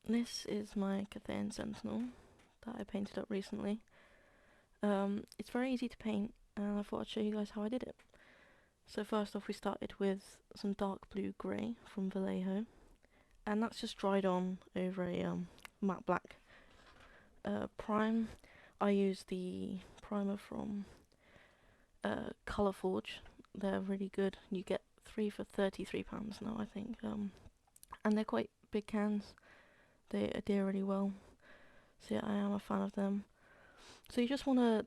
This is my Cathay Sentinel that I painted up recently. It's very easy to paint, and I thought I'd show you guys how I did it. So first off, we started with some dark blue grey from Vallejo, and that's just dried on over a matte black prime. I used the primer from Colour Forge. They're really good. You get 3 for £33 now, I think. And they're quite big cans. They adhere really well. So yeah, I am a fan of them. So you just want to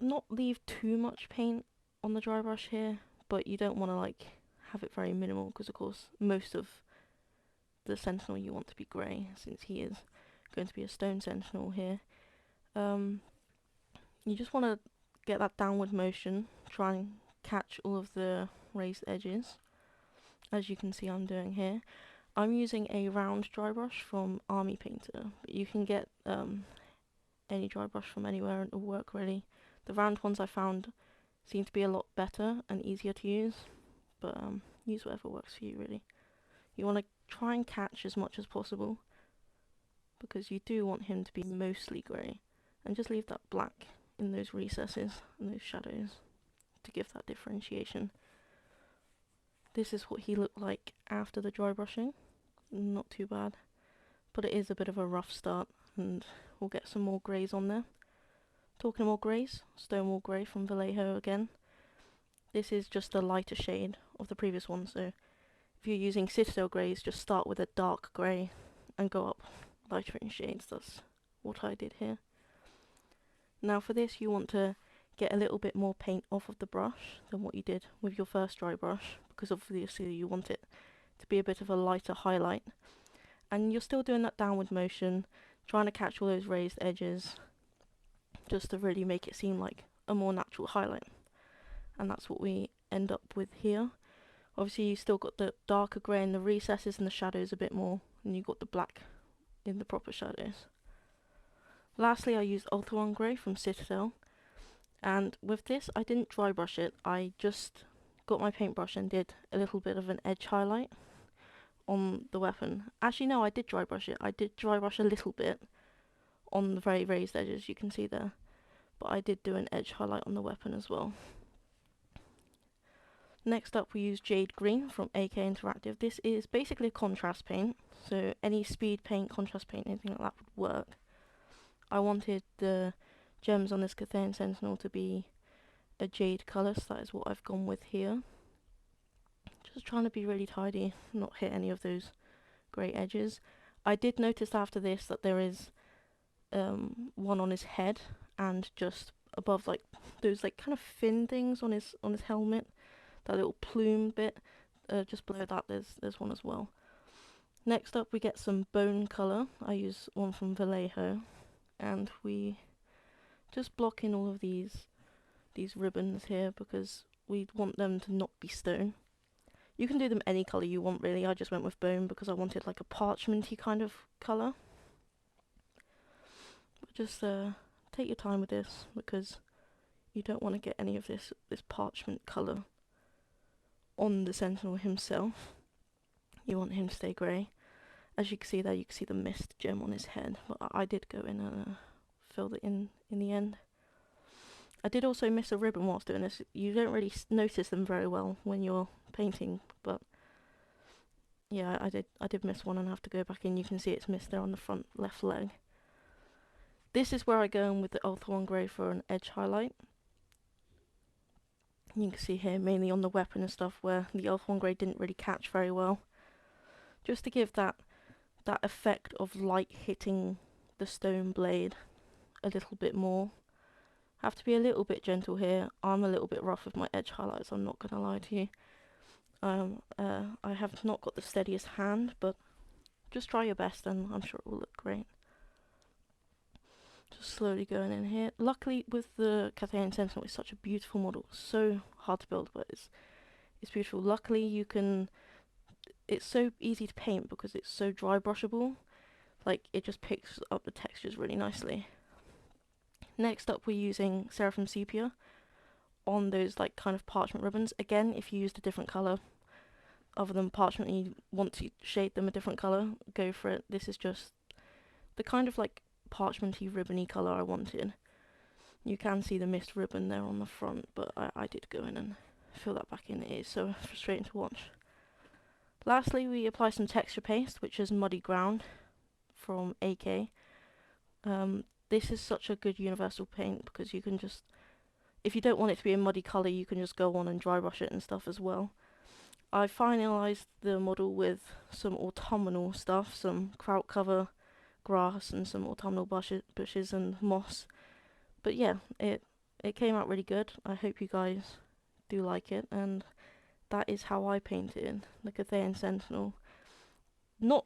not leave too much paint on the dry brush here, but you don't want to like have it very minimal, because of course most of the Sentinel you want to be grey, since he is going to be a stone Sentinel here. You just want to get that downward motion, try and catch all of the raised edges, as you can see I'm doing here. I'm using a round dry brush from Army Painter, but you can get any dry brush from anywhere and it'll work really. The round ones I found seem to be a lot better and easier to use, but use whatever works for you really. You want to try and catch as much as possible, because you do want him to be mostly grey, and just leave that black in those recesses and those shadows to give that differentiation. This is what he looked like after the dry brushing. Not too bad, but it is a bit of a rough start, and we'll get some more greys on there. Talking of more greys, Stonewall Grey from Vallejo again. This is just a lighter shade of the previous one, so if you're using Citadel greys, just start with a dark grey and go up lighter in shades. That's what I did here. Now for this, you want to get a little bit more paint off of the brush than what you did with your first dry brush, because obviously you want it to be a bit of a lighter highlight. And you're still doing that downward motion, trying to catch all those raised edges, just to really make it seem like a more natural highlight. And that's what we end up with here. Obviously you still got the darker grey in the recesses and the shadows a bit more, and you got the black in the proper shadows. Lastly, I used Ulthuan Grey from Citadel, and with this I didn't dry brush it. I just got my paintbrush and did a little bit of an edge highlight on the weapon. Actually no, I did dry brush it. I did dry brush a little bit on the very raised edges you can see there, but I did do an edge highlight on the weapon as well. Next up we use Jade Green from AK Interactive. This is basically a contrast paint, so any speed paint, contrast paint, anything like that would work. I wanted the gems on this Cathay Sentinel to be a jade colour, so that is what I've gone with here. Just trying to be really tidy, not hit any of those grey edges. I did notice after this that there is one on his head, and just above like those like kind of fin things on his helmet, that little plume bit, just below that there's one as well. Next up we get some bone colour. I use one from Vallejo, and we just block in all of these ribbons here, because we want them to not be stone. You can do them any colour you want really. I just went with bone because I wanted like a parchmenty kind of colour. But just take your time with this, because you don't want to get any of this parchment colour on the Sentinel himself. You want him to stay grey. As you can see there, you can see the mist gem on his head, but I did go in and fill it in the end. I did also miss a ribbon whilst doing this. You don't really notice them very well when you're painting, but yeah, I did miss one and have to go back in. You can see it's missed there on the front left leg. This is where I go in with the Ulthuan Grey for an edge highlight. You can see here mainly on the weapon and stuff where the Ulthuan Grey didn't really catch very well. Just to give that effect of light hitting the stone blade a little bit more. Have to be a little bit gentle here. I'm a little bit rough with my edge highlights, I'm not gonna lie to you. I have not got the steadiest hand, but just try your best and I'm sure it will look great. Just slowly going in here. Luckily with the Cathay Sentinel, it's such a beautiful model. So hard to build, but it's beautiful. Luckily you can, it's so easy to paint because it's so dry brushable. Like it just picks up the textures really nicely. Next up we're using Seraphim Sepia on those like kind of parchment ribbons. Again, if you used a different colour other than parchment and you want to shade them a different colour, go for it. This is just the kind of like parchmenty ribbony colour I wanted. You can see the mist ribbon there on the front, but I did go in and fill that back in. It is so frustrating to watch. Lastly, we apply some texture paste, which is Muddy Ground from AK. This is such a good universal paint because you can just, if you don't want it to be a muddy colour, you can just go on and dry brush it and stuff as well. I finalised the model with some autumnal stuff, some kraut cover, grass, and some autumnal bushes and moss. But yeah, it came out really good. I hope you guys do like it, and that is how I painted the Cathay Sentinel. Not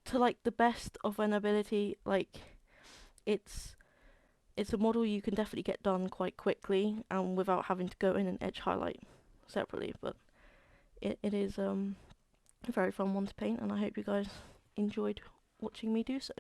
to like the best of an ability, like it's a model you can definitely get done quite quickly and without having to go in and edge highlight separately, but it is a very fun one to paint, and I hope you guys enjoyed watching me do so.